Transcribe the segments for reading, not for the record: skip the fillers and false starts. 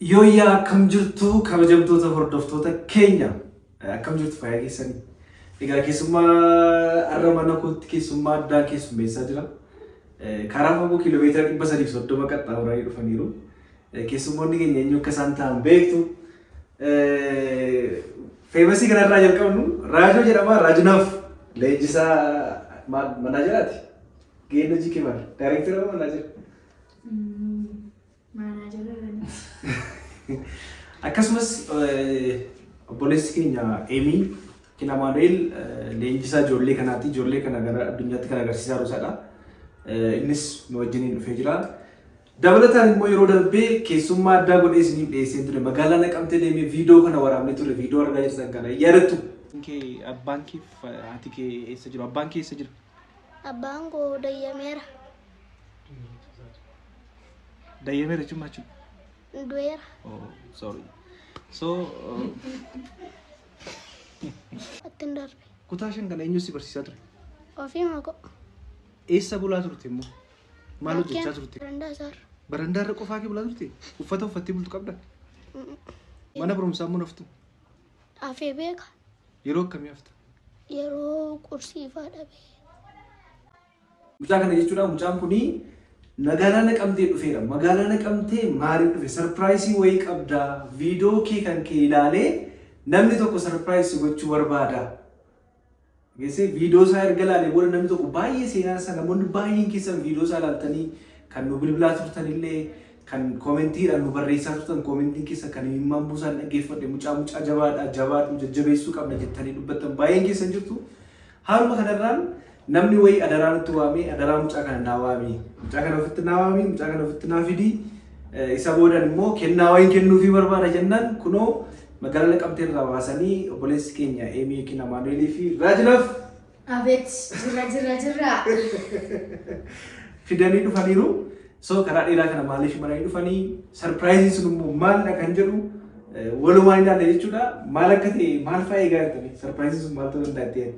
Yooyyaa akkam jirtu kabajamtoota hordoftoota keenya akkam jirtu fayyaa keessanii. Egaa keessummaa har'a mana kootti keessummaa addaa keessummeessaa jira. Karaa fagoo kiiloomeetira 330 qaxxaamuraa dhufaniiru. Keessummoonni keenya eenyu akka isaan ta'an beektu. Feemasii kanarraa jalqabnu Raajoo jedhama. Raajunaaf leenjisaa manaaጀራቲ Geeno Jikemal daayireektara manaajera. Akkasumas obboleessi keenya Emii Kinamaanu'eel leenjisaa ijoollee kanaati. Ijoollee kana gara addunyaatti kan agarsiisaa jiruudha. Innis nu wajjin dhufee jira. Dabalataan immoo yeroo darbee keessummaa addaa godhee isiniif dhiyeessee ture. Magaalaa Naqamtee deemee viidiyoo kana waraabnee ture. Viidiyoo argaa jirtan kana yaadattu. Abbaan kee haati kee eessa jiru? Abbaan kee eessa jira? Abbaan koo Dayyameera. Dayyameera jechuun maal jechuudha? Du'eera. Oh, sorry. So, Attin darbe. kutaa shan kana eenyu si barsiisaa ture? Ofii mako. Eessa bulaa turte immoo? Maal hojjechaa turte? Barandaa isaarra. Barandaa irra qofaa kee bulaa turte? Uffata uffattee bultu qabda? Mana barumsaa immoo naftu? Afee beeka. Yeroo akkamii hafta? Yeroo qursii fa'aa dhabee. Mucaa kana jechuudha. Mucaan kuni magaalaa Naqamtee dhufeera. Magaalaa Naqamtee maaliif dhufe? Sarpiraayisii wayii qabda. Viidiyoo kee kan kee ilaalee namni tokko sarpiraayisii gochuu barbaada. Geessee viidiyoo isaa erga ilaalee booda namni tokko baay'ee seenaa isaa namoonni baay'een keessan viidiyoo isaa ilaaltanii kan nu bilbilaa turtanillee kan koomentiidhaan nu barreessaa turtan koomentiin keessa kan himmaan buusaan dhaggeeffadhe mucaa jabaadha jabaadhu jajjabeessuu qabna jettanii dubbattan baay'een keessan jirtu. Haaluma kanarraan namni wayii adaraa nutti waamee adaraa mucaa kana naa waamee mucaa kana ofitti naa waamee mucaa kana ofitti naa fidii isa boodan immoo kennaa wayiin kennuufii barbaada jennaan kunoo magaalaa Naqamtee irraa baasanii obboleessi keenya Emii Kinamaanu'eel fi Raajunaaf Abeet jirra fidanii dhufaniiru. So karaa dheeraa kana maaliif maranii dhufanii sarpiraayizii sun immoo maalidha kan jedhu walumaan ilaalle jechuudha. Maal akka ta'e maal fa'aa eegaa jirtanii sarpiraayizii sun maal ta'uu danda'a ta'e?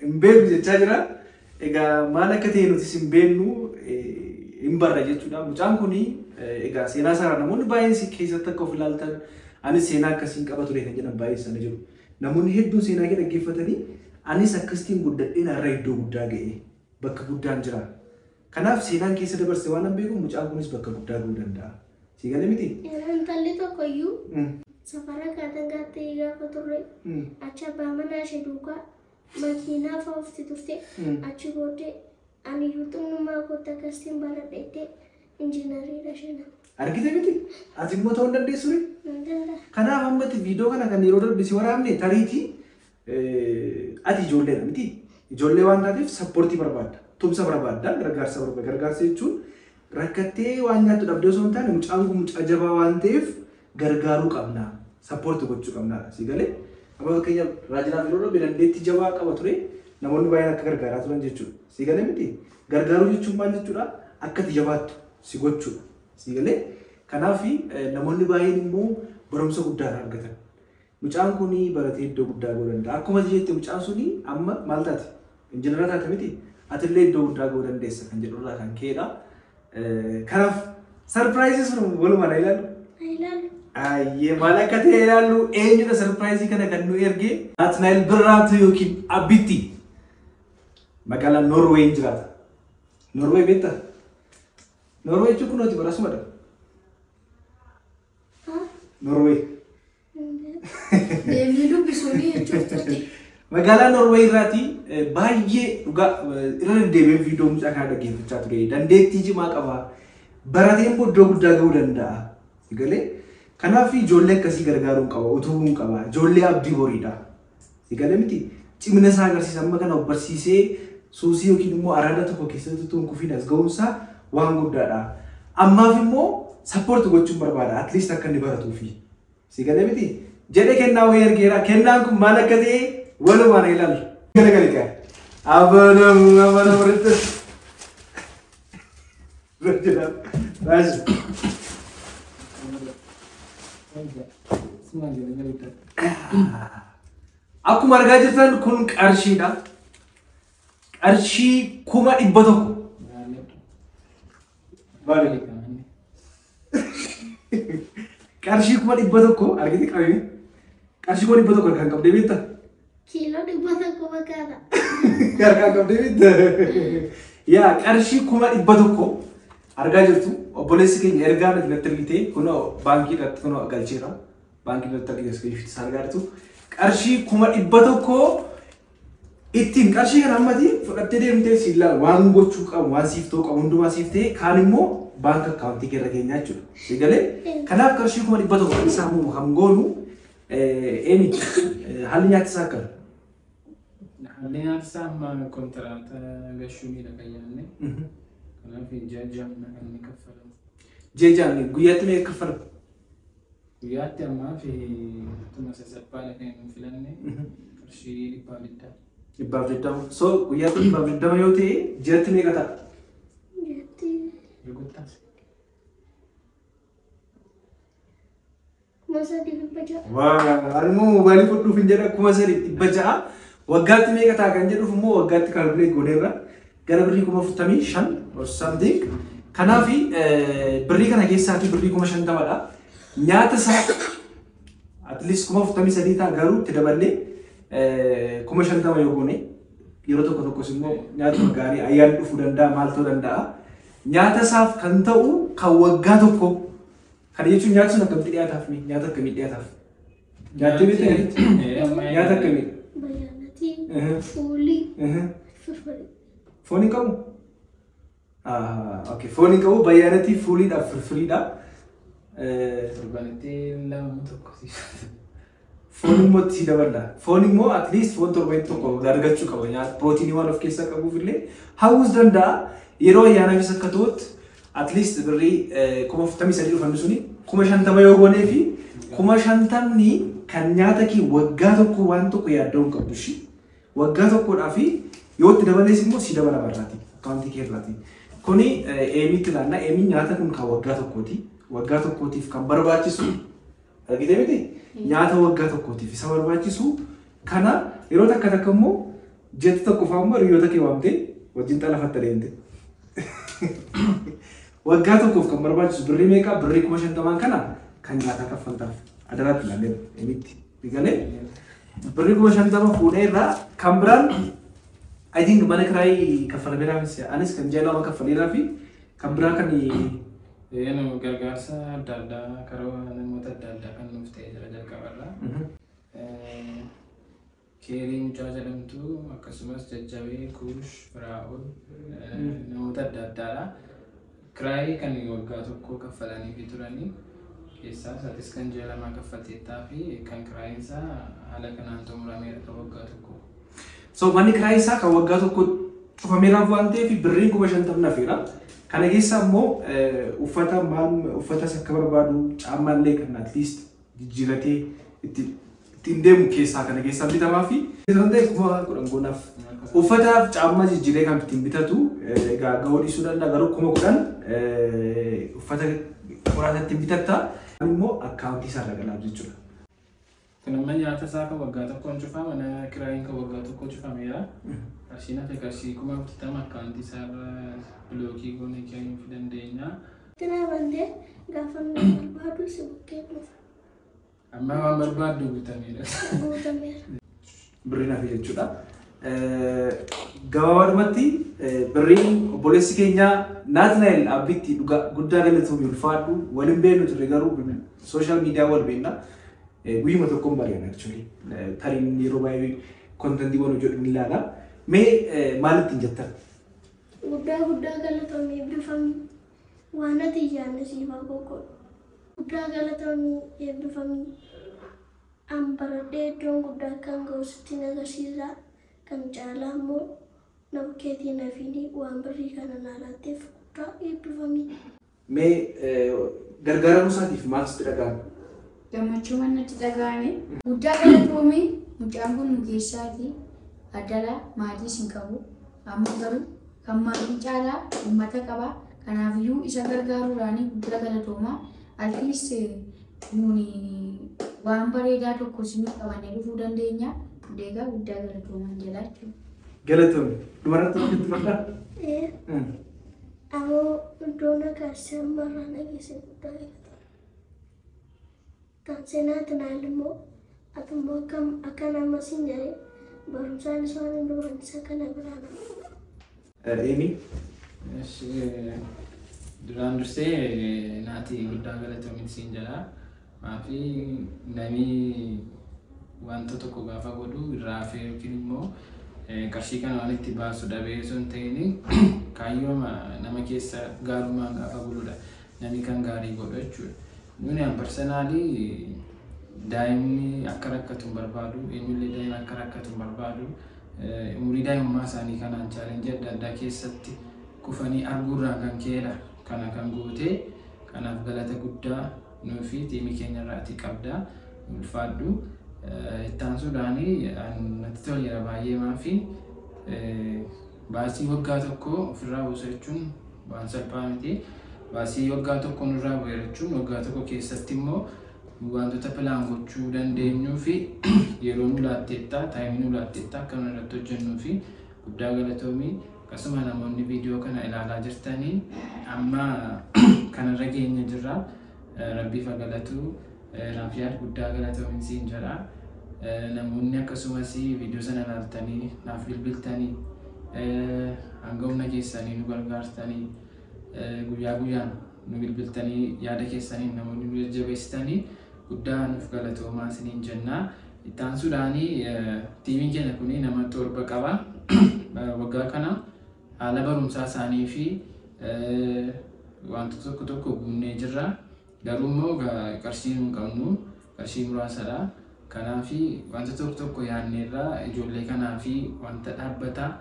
Hin beeknu jechaa jira. Egaa maal akka ta'e nutis hin beeknu hin barra jechuudha. Mucaan kuni egaa seenaa isaa namoonni baay'een keessatti akka of ilaaltan anis seenaa akkasiin qaba ture kan jedhan baay'ee sana jiru. Namoonni hedduun seenaa kee dhaggeeffatanii anis akkasiin guddadheen har'a iddoo guddaa ga'e bakka guddaan jira. Kanaaf seenaan keessa dabarse waan hin beeku mucaan kunis bakka guddaa ga'uu danda'a. Si galee miti? Intalli tokko iyyuu safara gaattee gaafa turre achi abbaa manaa ishee duukaa makiinaa fa'aa ufti turte achi booddee ani iyyuu xummumaa kootti akkasiin baradheettee injiinariidha isheen. Argite miti? Ati immoo ta'uu dandeessu? Kanaaf ammatti viidiyoo kana kan yeroo darbe si waraabne tariitii ati ijoolleedha miti? Ijoollee waan taateef sappoortii barbaadda. Tumsa barbaadda. Gargaarsa barbaadda. Gargaarsa jechuun rakkattee waan nyaattu dhabdee osoo hin taane mucaan kun mucaa jabaa waan ta'eef gargaaruu qabna. Sappoortii gochuu qabnaadha. Si galee? Amma fakkeenyaaf Raajunaaf yeroo darbe dandeettii jabaa qaba ture. Namoonni baay'een akka gargaaraa turan jechuudha. Si galee miti? Gargaaruu jechuun maal jechuudha? Akka ati jabaattu si gochuudha. Si galee? Kanaaf namoonni baay'een immoo barumsa guddaa argatan. Mucaan kuni baratee iddoo guddaa ga'uu danda'a. Akkuma jette mucaan suni amma maal taate? Injiinara taate miti? Atillee iddoo guddaa ga'uu dandeessa kan jedhurraa kan ka'edha. Kanaaf sarpiraayizii sun walumaan ilaalu. Ilaalu. Ayyee maal akka ta'e ilaallu eenyudha sarpiraayizii kana kan nu erge? Naatnaayil Birraatu yookiin Abbitti magaalaa Noorweeyin jiraata. Noorweey beektaa? Noorweey jechuun kunooti barasumadha. Noorweey. deemnee dubbisuuni jechuudha. Magaalaa Noorweey irraati baay'ee dhugaa irra deddeebiin viidiyoo mucaa kana dhaggeeffachaa ture. Dandeettii cimaa qaba. Barateen iddoo guddaa ga'uu danda'a. Sigalee kanaaf ijoollee akkasii gargaaruu qaba. Utubuu qaba. Ijoollee abdii boriidha. Sigalee miti cimina isaa agarsiisa. Amma kana barsiisee suusii yookiin immoo araada tokko keessatti tuun kufiin as ga'uunsaa waan guddaadha. Ammaaf immoo sappoortii gochuun barbaada. At least akka inni baratuufi. Sigalee miti jedhee kennaa wayii ergeera. Kennaan kun maal akka ta'e walumaan ilaalu. Galagali kaa. Abanamu ritti. Akkuma argaa jirtan kun qarshiidha. Qarshii 100,000 Maali? Qarshii 100 argite qabee. Qarshii 100 kan qabdee beektaa? Kiiloo 100 fakkaata. Harkaa qabdee beektaa? Yaa qarshii 100 argaa jirtu obboleessi keenya ergaa natti argitee kunoo baankii irratti kunoo galcheera. Baankii irratti argitee argaa jirtu qarshii 100 ittiin qarshii kana ammati fudhattee deemtee siilaa waan gochuu qabu waan siiftoo qabu hundumaa siiftee kaan immoo baanka akkaawuntii keerra keenyaa jechuudha. Egalee kanaaf qarshii 100 isaa immoo kan goonu eenyuti haalli nyaata isaa akkana. Haalli nyaata isaa amma kontiraata gashuu miidhagayyaanne kanaaf jajjaan kan inni kaffalamu. Jajjaan guyyaatti mee kaffalamu? Guyyaatti ammaa fi tuma sassaphaadha kan hin filanne qarshii 100. 120. So guyyaatti 120 yoo ta'e jiratti meeqa ta'a? Jiratti. Gurgurtaas. Kuma 3,600. Waa harmoo moobaayilii fudhuuf hin jedha kuma 3,600 waggaatti meeqa ta'a kan jedhuuf immoo waggaatti kaalkuleet gooneerra gara birrii 45 or something. Kanaaf birrii kana keessaatii birrii 50,000dha. Nyaata isaa at least 43 ta'a garuu itti daballee 50,000 yoo goone yeroo tokko tokkos immoo nyaata gaarii ayyaan dhufuu danda'a maal ta'uu danda'a. Nyaata isaaf kan ta'u kan waggaa tokko kana jechuun nyaata sun akkamitti dhiyaataaf nyaata akkamii dhiyaataaf? Nyaattee beektaa? Nyaata akkamii? Bayyaanatii, fuulii, firfirii. Foon hin qabu? Okay, foon hin qabu bayyaanatii fuuliidhaaf firfiriidha. Torbaanitti lama tokko siifata. Foon immoo itti dabala. Foon immoo at least foon torban tokko argachuu qaba. Nyaata pirootinii waan of keessaa qabuuf illee hawwus danda'a. Yeroo ayyaanaafis akka ta'utti at least birrii 43 dhufannu suni 50,000 yoo goonee fi 50,000 kan nyaata kee waggaa tokko waan tokko yaadda'uu hin qabdu shi. Waggaa tokkodhaa fi yoo itti dabalees immoo si dabala barraati. Akkaawuntii kee irraati. Kuni eemitti ilaalla. Eemiin nyaata kun kan waggaa tokkooti. Waggaa tokkootiif kan barbaachisu argitee miti? Nyaata waggaa tokkootiif isa barbaachisu kana yeroo takka takka immoo jetti tokko fa'aa immoo hiriyoota kee waamtee wajjin xalafatta deemte. Waggaa tokkoof kan barbaachisu birrii meeqa? Birrii 50,000 kana kan nyaata kaffaltaaf adaraatti ilaalee eemitti. Egalee birrii 50,000 fuudhee irraa kan biraan I think mana kiraayii kaffalameeraafis anis kan jaalama kaffaleeraa fi kan biraa kan nama gargaarsa adda addaa karoo namoota adda addaa kan nuuf ta'e jira jalqabarraa. Keerii mucaa jedhamtu akkasumas jajjabee kuush firaa'ol namoota adda addaadha. Kiraayii kan waggaa tokko kaffalanii fi turanii keessaa isaatis kan jaalamaa kaffalteettaa fi kan kiraayiin isaa haala kanaan xumurameera kan waggaa tokko. So manni kiraayii isaa kan waggaa tokko cufameeraaf waan ta'eef birriin 50,000 nafeera. Kana keessa immoo uffata akka barbaadu caammaallee kan at least jijjiiratee ittiin deemu keessaa kana keessaa bitamaa fi kuma 10 goonaaf uffataaf caammaa jijjiiree kan ittiin bitatu gahuu dhiisuu danda'a garuu 10,000 uffata muraasa ittiin bitatta immoo akkaawuntii isaa dagalaaf jechuudha. Kun amma nyaata isaa kan waggaa tokkoon cufaa mana kiraayiin kan waggaa tokko cufameera. Qarshiin hafe qarshii 40,000 akkaawuntii isaarra bilookii goonee kennuu fi dandeenya. Kana bandee gaafa nama barbaadu si bukkee dhufa. Amma waan barbaaddu guutameera. Guutameera. Birriin hafe jechuudha. Gabaabadumatti birriin obboleessi keenya Naatnaayil Abbiitti guddaa galatuun ulfaadhu waliin beeknu ture garuu sooshaal miidiyaa wal beekna. Guyyuma tokkoon bareeda actually. Tariin yeroo baay'ee kontentii waan hojjetu ni ilaala. Mee maalitti hin jettan? Guddaa galatamee eebbifamii waan ati yaadne siifaa qoqqoodha. Guddaa galatamee eebbifamii ambaradhee iddoon guddaa kan ga'u sitti agarsiisa. Kan caalaa immoo nama keetii nafiini waan birrii kana naalaatteef guddaa eebbifamii. Mee gargaaramuu isaatiif maal sitti dhaga'ama? Gammachuu natti dhaga'ame. Guddaa galatoomee mucaan kun nu keessaati. Addala maatii sin qabu. Amma garuu kan maatii caalaa uummata qaba. Kanaafiyyuu isa gargaaruudhaan guddaa galatooma. Alfiis nuni waan bareedaa tokko sinuu qabannee dhufuu dandeenya. Deegaa guddaa galatoomaan jedha jechuudha. Galatoomne. Dubarratti hojjetu fadhaa? Amo dona karsa marana kese kudai. Kan senat nalmo atau kam akan nama sinjari baru saya soalnya dua sakana berana. Emi? Duraan dursee naati guddaa galatoomin siin jedha. Maafi namni wanta tokko gaafa godhu irraa hafee yookiin immoo qarshii kana waan itti baasu dhabee osoo hin ta'in kaayyoo nama keessa gaarummaan gaafa godhudha. Namni kan gaarii godhu jechuudha. Nuni an personaalii daa'imni akka rakkatu hin barbaadu, eenyullee daa'ima akka rakkatu hin barbaadu. Umurii daa'imummaa isaanii kanaan chaalenjii adda addaa keessatti kufanii arguurraa kan ka'edha. Kana kan goote kanaaf galata guddaa nuufi tiimii keenya irraati qabda. Ulfaadhu. Ittaansuudhaanii natti toleera baay'ee maafi baasii waggaa tokko ofirraa buusa jechuun waan salphaa miti. Baasii waggaa tokko nurraa bu'eera jechuun waggaa tokko keessatti immoo wantoota pilaan gochuu dandeenyuu fi yeroo nu laatteettaa, taayimii nu laatteettaa akka nu irratti hojjennuu fi guddaa galatoomii. Akkasuma namoonni viidiyoo kana ilaalaa jirtanii amma kanarra geenya jirra. Rabbiif haa galatu. Raafiyaat guddaa galatoomin siin jedha. Namoonni akkasumas viidiyoo sana ilaaltanii naaf bilbiltanii hanga humna keessanii nu gargaartanii guyyaa guyyaan nu bilbiltanii yaada keessanii namoonni nu jajjabeessitanii guddaa nuuf galatoomaa isiniin jenna. Ittaansuudhaanii tiimiin keenya kun nama 7 qaba. Waggaa kana haala barumsaa isaanii fi wantoota tokko tokko guunnee jirra. Garuu immoo qarshii nu qabnu qarshii muraasadha. Kanaaf wanta tokko tokko yaadneerra ijoollee kanaaf wanta dhaabbata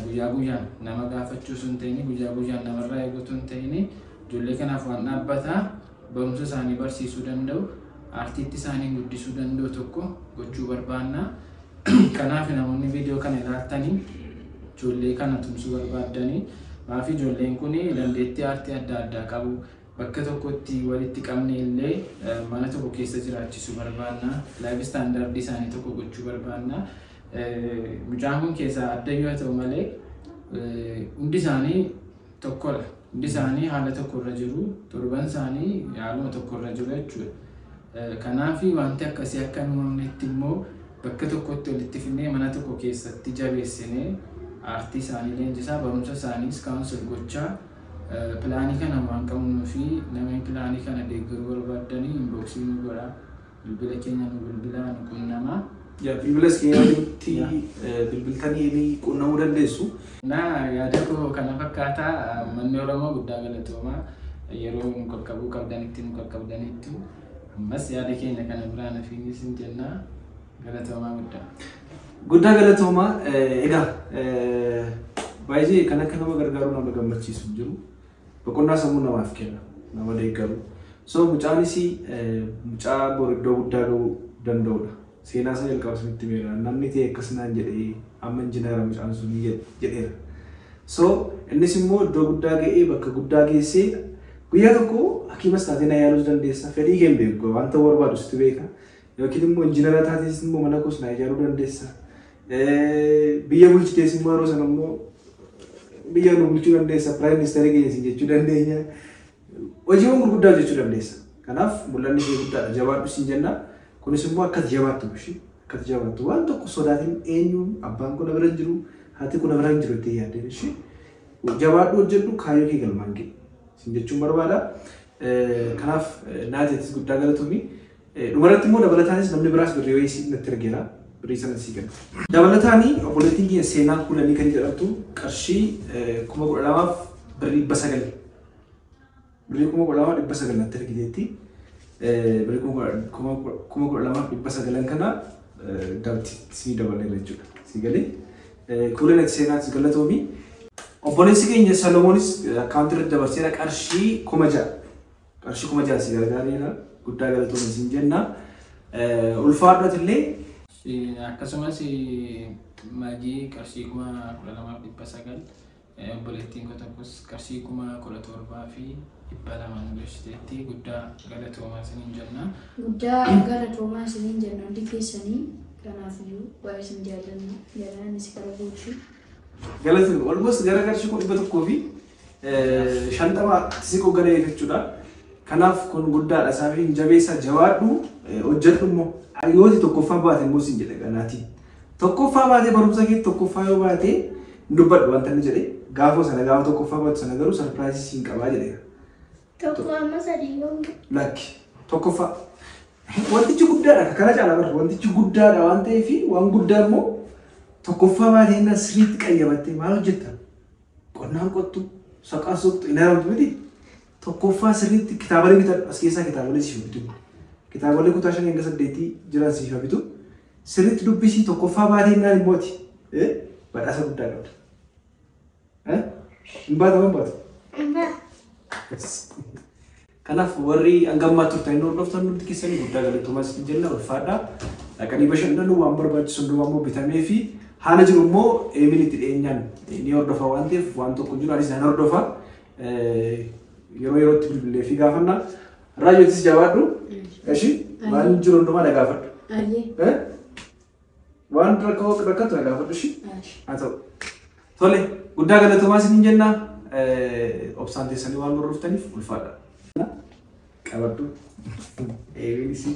guyyaa guyyaan nama gaafachuu sun ta'ini guyyaa guyyaan namarraa eegutu hin ta'ini ijoollee kanaaf waan dhaabbata barumsa isaanii barsiisuu danda'u aartiitti isaanii guddisuu danda'u tokko gochuu barbaanna. Kanaaf namoonni viidiyoo kana ilaaltanii ijoollee kana tumsuu barbaaddanii maafi ijoolleen kun dandeettii aartii adda addaa qabu. Bakka tokkotti walitti qabne illee mana tokko keessa jiraachisuu barbaanna. Laayif istaandardii isaanii tokko gochuu barbaanna. Mucaan kun keessaa adda yoo ta'u malee hundi isaanii tokkodha. Hundi isaanii haala tokkorra jiru. Torban isaanii haaluma tokkorra jiru jechuudha. Kanaaf wanti akkasii akka hin uumamnetti immoo bakka tokkotti walitti fidnee mana tokko keessatti jabeessinee aartii isaanii leenjisaa barumsa isaaniis kaawunsil gochaa pilaanii kana waan qabnuu fi namni pilaanii kana deeggaruu barbaadanii inboksii nu godha. Bilbila keenya nu bilbilaa nu qunnamaa. Bilbila keenyatti bilbiltanii qunnamuu dandeessu. Yaada koo kana fakkaataa manni Oromoo guddaa galatoomaa yeroo nu qaqqabuu qabdanitti nu qaqqabdanitti ammas yaada keenya kana biraan hafiinis hin jennaa galatoomaa guddaa. Guddaa galatoomaa. Egaa baay'ee kan akka nama gargaaruu nama gammachiisu jiru. Boqonnaa sammuu namaaf kenna nama deeggaru. So mucaanis mucaa iddoo guddaa gahuu danda'udha. Seenaa isaa jalqaba sanitti meera namni ta'e akkas naan jedhee amma injineera mucaan sun jedheera. So innis immoo iddoo guddaa ga'ee bakka guddaa geessee guyyaa tokko hakiimas taatee na yaaluu dandeessa. Fedhii kee beeku wanta barbaadu sitti beeka. Yookiin immoo injineera taatees immoo mana koos na yaaluu dandeessa. Biyya bulchitees immoo yeroo sana immoo biyya nu bulchuu dandeessa. Prime Minister geessin jechuu dandeenya. Hojiiwwan gurguddaa hojjechuu dandeessa. Kanaaf mul'anni ishee guddaadha. Jabaadhu siin jenna. Kunis immoo akkati jabaattu ishee akkati jabaattu waan tokko sodaatiin eenyuun abbaan kun bira jiru haati kun bira jiru itti yaaddeen ishee jabaadhu hojjedhu kaayyoo kee galmaan ga'e siin jechuun barbaada. Kanaaf naateetis guddaa galatoomii. Dhumarratti immoo dabalataanis namni biraas birrii wayii natti ergeera. Birrii sana sii kenna. Dabalataanii obboleettiin keenya seenaa kuulanii kan jedhamtu qarshii 12,000 birrii 900. Birrii 12,900 natti ergiteetti. Birrii 12,900 kana dabti sii dabalee jechuudha. Sii galee kuuleen seenaatti galatoomii. Obboleessi keenya Salomoonis akkaawuntii irratti dabarseera qarshii 6,000. Qarshii 6,000 sii gargaareera. Guddaa galatoomii siin jenna. Ulfaadhatillee akkasumas magii qarshii 12,900 obboleettiin koo tokkos qarshii 17,000 fi 200 nu gashiteetti guddaa galatoomaa isiniin jenna. Guddaa galatoomaa isiniin jenna hundi keessanii kanaafiyyuu waa isin jaallanna jaallannis gara bulchu. Galatoomii walumatti gara qarshii 100 fi shantama siqoo galee jechuudha. Kanaaf kun guddaadha sababiin jabeessa jawaadhu hojjedhu immoo yooti tokkoffaa baate immoo siin jedhe ganaati. Tokkoffaa baatee barumsa kee tokkoffaa yoo baatee dubbadhu wanta inni jedhe gaafa sana gaafa tokkoffaa baatu sana garuu sarpiraayizii siin qabaa jedhe. Tokko amma sadii yoo lakki tokkoffaa wantichi guddaadha kana caalaa bar wantichi guddaadha waan ta'eef waan guddaa immoo tokkoffaa baatee inni sirriitti qayyabattee maal hojjetta qonnaan qottu saqaa soqxu hin haramtu miti tokkoffaa sirriitti kitaabolee bitadhu as keessaa kitaabolee siif bitu kitaabolee kutaa 5 hanga 8 jiran siif bitu sirriitti dubbisii tokkoffaa baatee innaan immooti badhaasa guddaa qabda hin baata kanaaf warri hangammaa turtan inni hordoftan nuti keessanii guddaa galatoomas jenna ulfaadha dhaqanii bashannanuu waan barbaachisu hundumaa immoo bitamee fi haala jiru immoo eemilitti dhiyeenyaan ni hordofa waan ta'eef waan tokko jiru anis nan hordofa yeroo yerootti bilbilee fi gaafannaa raajootis jawaadhu eshi waan jiru hundumaa na gaafadhu waan rakkatu na gaafadhu eshi haa ta'u tole guddaa galatoomas ni jenna obsaan teessanii waan hordoftaniif ulfaadha qabadhu eegalisi